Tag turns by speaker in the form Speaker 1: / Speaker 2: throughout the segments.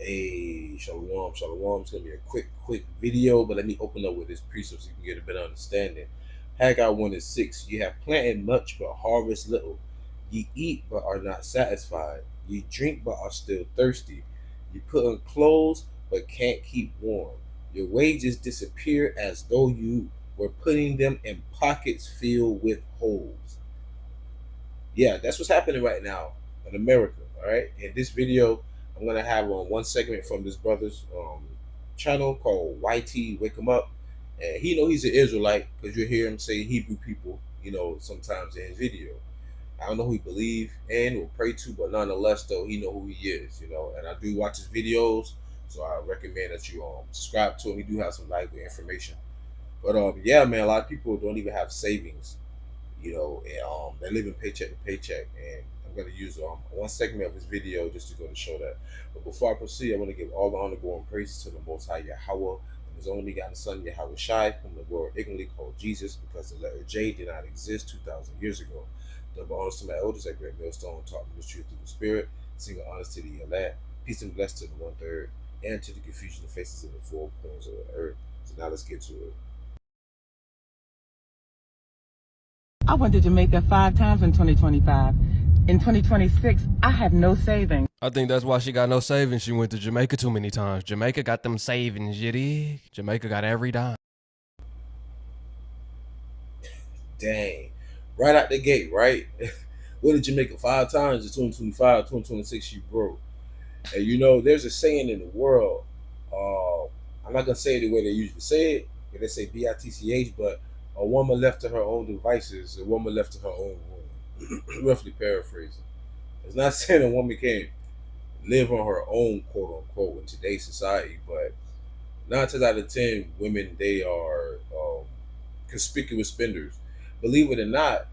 Speaker 1: A shalom, shalom. It's gonna be a quick video, but let me open up with this precept so you can get a better understanding. Haggai 1:6. You have planted much, but harvest little. Ye eat, but are not satisfied. Ye drink, but are still thirsty. You put on clothes, but can't keep warm. Your wages disappear as though you were putting them in pockets filled with holes. Yeah, that's what's happening right now in America. All right. In this video, I'm gonna have on one segment from this brother's channel called YT Wake 'em Up, and he know he's an Israelite because you hear him say Hebrew people, sometimes in his video. I don't know who he believe in or pray to, but nonetheless, though, he know who he is. And I do watch his videos, so I recommend that you subscribe to him. He do have some valuable information. But yeah, man, a lot of people don't even have savings. And they're living paycheck to paycheck. And I'm going to use one segment of this video just to go to show that. But before I proceed, I want to give all the honor, glory, and praises to the Most High Yahawah and His only begotten Son YAHAWASHI, whom the world ignorantly called Jesus, because the letter J did not exist 2,000 years ago. Double honors to my elders at Great Millstone, taught me the truth through the Spirit. Single honors to the elect. Peace and blessed to the 1/3, and to the confusion of faces in the 4 corners of the earth. So now let's get to it.
Speaker 2: I went to Jamaica 5 times in 2025. In 2026, I have no savings.
Speaker 3: I think that's why she got no savings. She went to Jamaica too many times. Jamaica got them savings, you dig? Jamaica got every dime.
Speaker 1: Dang. Right out the gate, right? Went to Jamaica 5 times in 2025, 2026, she broke. And there's a saying in the world. I'm not going to say it the way they usually say it. They say BITCH, but a woman left to her own devices, a woman left to her own room. Roughly paraphrasing. It's not saying a woman can't live on her own, quote unquote, in today's society, but 9 times out of 10, women, they are conspicuous spenders. Believe it or not,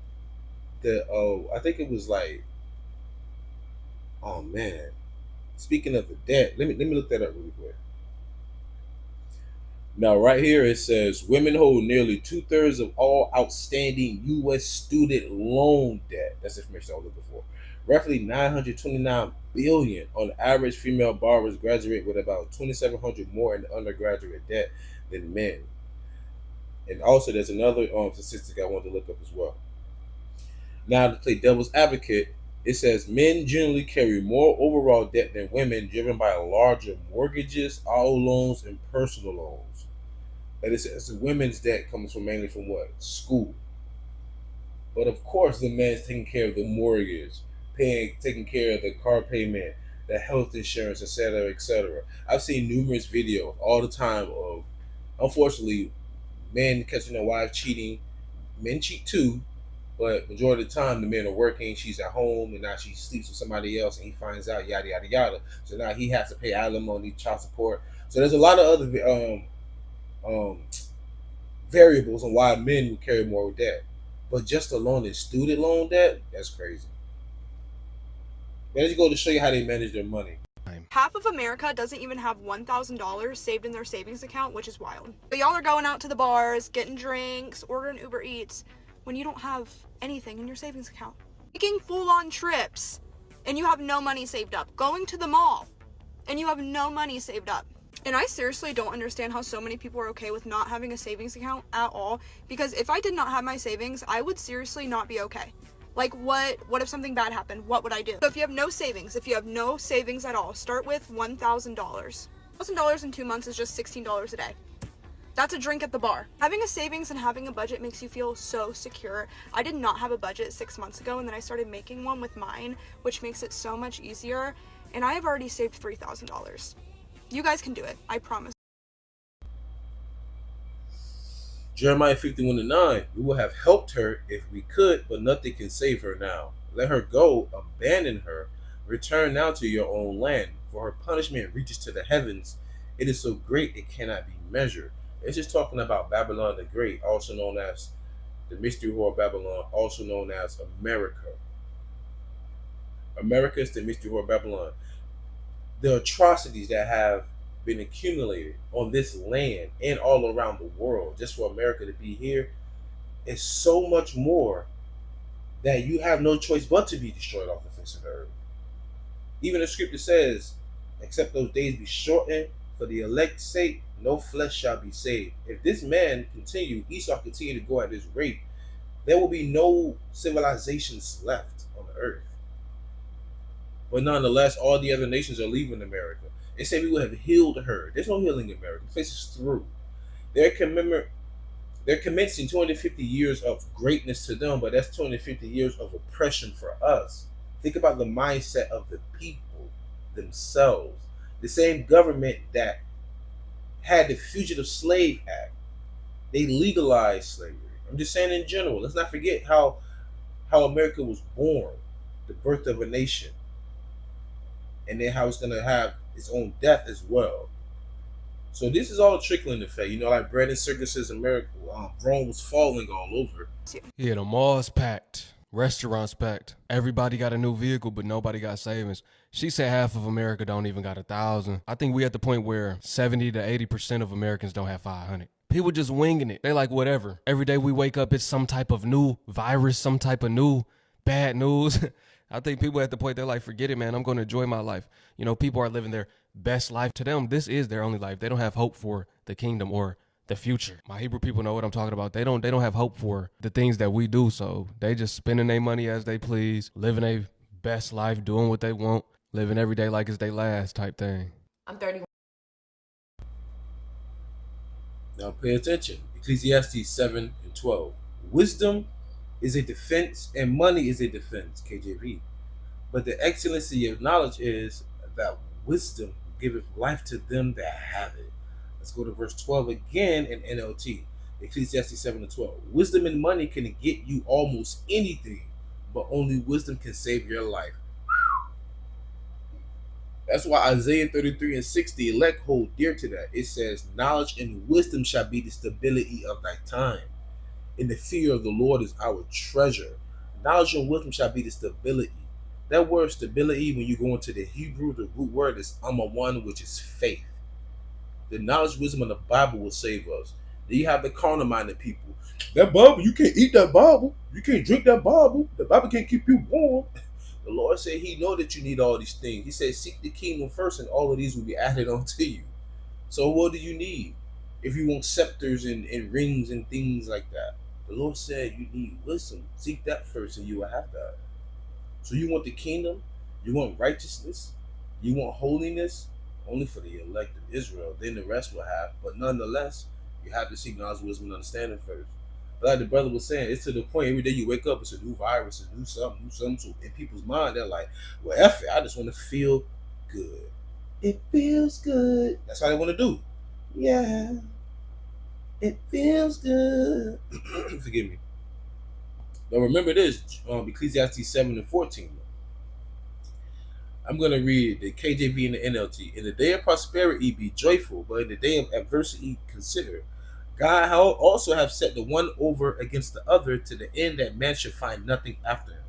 Speaker 1: I think it was like, oh man, speaking of the debt, let me look that up really quick. Now, right here it says women hold nearly 2/3 of all outstanding U.S. student loan debt. That's the information I was looking for. Roughly 929 billion on average. Female borrowers graduate with about 2,700 more in undergraduate debt than men. And also, there's another statistic I wanted to look up as well. Now, to play devil's advocate, it says men generally carry more overall debt than women, driven by larger mortgages, auto loans, and personal loans. And it says the women's debt comes mainly from what? School. But of course, the man's taking care of the mortgage, taking care of the car payment, the health insurance, etc., etc. I've seen numerous videos all the time of, unfortunately, men catching their wife cheating. Men cheat too, but majority of the time the men are working. She's at home, and now she sleeps with somebody else, and he finds out, yada yada yada. So now he has to pay alimony, child support. So there's a lot of other variables on why men would carry more debt. But just alone in student loan debt, that's crazy. Let's go to show you how they manage their money.
Speaker 4: Half of America doesn't even have $1,000 saved in their savings account, which is wild. But y'all are going out to the bars, getting drinks, ordering Uber Eats, when you don't have anything in your savings account. Taking full-on trips, and you have no money saved up. Going to the mall, and you have no money saved up. And I seriously don't understand how so many people are okay with not having a savings account at all, because if I did not have my savings, I would seriously not be okay. Like, what if something bad happened? What would I do? So if you have no savings, at all, start with $1,000. $1,000 in 2 months is just $16 a day. That's a drink at the bar. Having a savings and having a budget makes you feel so secure. I did not have a budget 6 months ago, and then I started making one with mine, which makes it so much easier. And I have already saved $3,000. You guys can do it, I promise.
Speaker 1: Jeremiah 51:9. We would have helped her if we could, but nothing can save her now. Let her go, abandon her. Return now to your own land, for her punishment reaches to the heavens. It is so great it cannot be measured. It's just talking about Babylon the Great, also known as the mystery whore of Babylon, also known as America. America is the mystery whore of Babylon. The atrocities that have been accumulated on this land and all around the world just for America to be here is so much more that you have no choice but to be destroyed off the face of the earth. Even the scripture says except those days be shortened, for the elect's sake, no flesh shall be saved. If this man continue, Esau continue to go at this rate, there will be no civilizations left on the earth. But nonetheless, all the other nations are leaving America. They say we will have healed her. There's no healing in America. The place is through. They're commencing 250 years of greatness to them, but that's 250 years of oppression for us. Think about the mindset of the people themselves. The same government that had the Fugitive Slave Act, they legalized slavery. I'm just saying in general. Let's not forget how America was born, the birth of a nation, and then how it's going to have its own death as well. So this is all a trickling effect. You know, like bread and circuses in America, Rome was falling all over.
Speaker 3: Yeah, the malls packed, restaurants packed. Everybody got a new vehicle, but nobody got savings. She said half of America don't even got 1,000. I think we at the point where 70 to 80% of Americans don't have 500. People just winging it. They like whatever. Every day we wake up, it's some type of new virus, some type of new bad news. I think people at the point they're like, forget it, man. I'm going to enjoy my life. You know, people are living their best life. To them, this is their only life. They don't have hope for the kingdom or the future. My Hebrew people know what I'm talking about. They don't have hope for the things that we do. So they just spending their money as they please, living their best life, doing what they want, living every day like it's their last type thing.
Speaker 5: I'm 31.
Speaker 1: Now pay attention. Ecclesiastes 7:12. Wisdom is a defense and money is a defense, KJV. But the excellency of knowledge is that wisdom giveth life to them that have it. Let's go to verse 12 again in NLT. Ecclesiastes 7:12. Wisdom and money can get you almost anything, but only wisdom can save your life. That's why Isaiah 33:6, the elect hold dear to that. It says, knowledge and wisdom shall be the stability of thy time. And the fear of the Lord is our treasure. Knowledge and wisdom shall be the stability. That word stability, when you go into the Hebrew, the root word is amawan, which is faith. The knowledge, wisdom of the Bible will save us. Then you have the carnal-minded people. That Bible, you can't eat that Bible. You can't drink that Bible. The Bible can't keep you warm. The Lord said he know that you need all these things. He said, seek the kingdom first, and all of these will be added onto you. So what do you need? If you want scepters and rings and things like that, the Lord said you need wisdom. Seek that first, and you will have that. So you want the kingdom, you want righteousness, you want holiness, only for the elect of Israel. Then the rest will have. But nonetheless, you have to seek knowledge, wisdom, and understanding first. But like the brother was saying, it's to the point every day you wake up, it's a new virus, a new something. So in people's mind, they're like, well, F it, I just want to feel good. It feels good. That's how they want to do. Yeah. It feels good. Forgive me. But remember this, Ecclesiastes 7:14. I'm going to read the KJV and the NLT. In the day of prosperity, be joyful, but in the day of adversity, consider. God also have set the one over against the other, to the end that man should find nothing after him.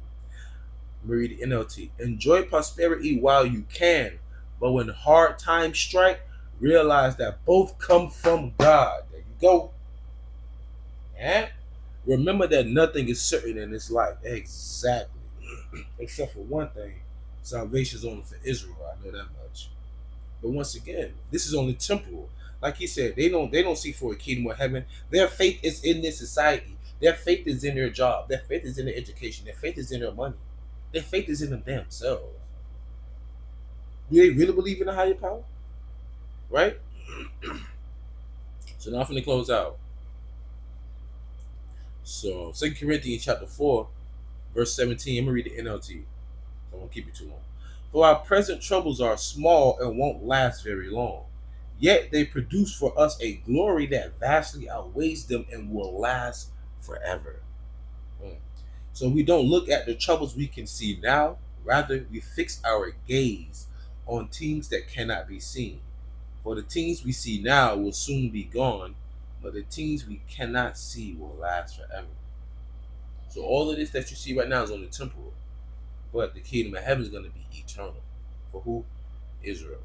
Speaker 1: Read the NLT. Enjoy prosperity while you can, but when hard times strike, realize that both come from God. There you go. Yeah. Remember that nothing is certain in this life. Exactly. Except for one thing. Salvation is only for Israel. I know that much. But once again, this is only temporal. Like he said, they don't seek for a kingdom of heaven. Their faith is in this society. Their faith is in their job. Their faith is in their education. Their faith is in their money. Their faith is in them themselves. Do they really believe in a higher power? Right? So now I'm going to close out. So 2 Corinthians chapter 4, verse 17. I'm going to read the NLT. I won't keep it too long. For our present troubles are small and won't last very long. Yet they produce for us a glory that vastly outweighs them and will last forever. So we don't look at the troubles we can see now. Rather, we fix our gaze on things that cannot be seen. For the things we see now will soon be gone, but the things we cannot see will last forever. So all of this that you see right now is only temporal. But the kingdom of heaven is going to be eternal. For who? Israel.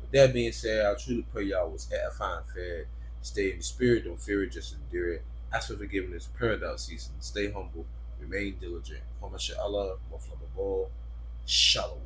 Speaker 1: With that being said, I truly pray y'all was edifying, fed. Stay in the spirit, don't fear it, just endure it. Ask for forgiveness, paradise season. Stay humble, remain diligent. YAHAWAH, Shalom.